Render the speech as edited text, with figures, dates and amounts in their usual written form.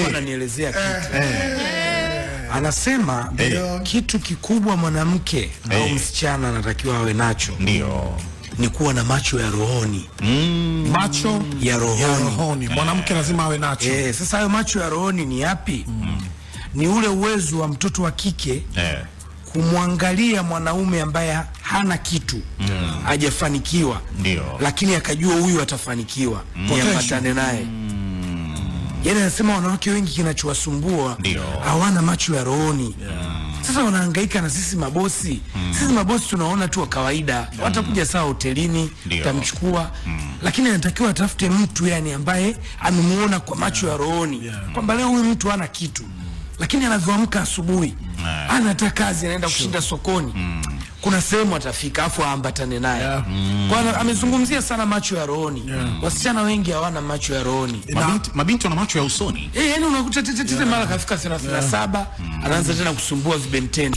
ananielezea kitu. Anasema kitu kikubwa mwanamke au msichana anatakiwa awe nacho ni kuwa na macho ya rohoni. Macho ya rohoni. Mwanamke lazima awe nacho. Sasa hayo macho ya rohoni ni yapi? Ni ule uwezo wa mtoto wa kike kumwangalia mwanaume ambaye hana kitu, hajafanikiwa, lakini akajua huyu atafanikiwa, niambatane naye. Yaani anasema wanawake wengi kinachowasumbua hawana macho ya rohoni. Sasa wanahangaika na sisi mabosi. Sisi mabosi tunaona tu wa kawaida, watakuja saa hotelini, tamchukua, lakini anatakiwa atafute mtu yani ambaye amemuona kwa macho ya rohoni, kwamba leo huyu mtu hana kitu, lakini anavyoamka asubuhi anataka kazi, anaenda kushinda sokoni, kuna sehemu atafika afu aambatane naye. Kwa amezungumzia sana macho ya rohoni. Wasichana wengi hawana macho ya rohoni. Mabinti wana macho ya usoni. Yani unakuta tete mara kafika 37 anaanza tena kusumbua vibenteni.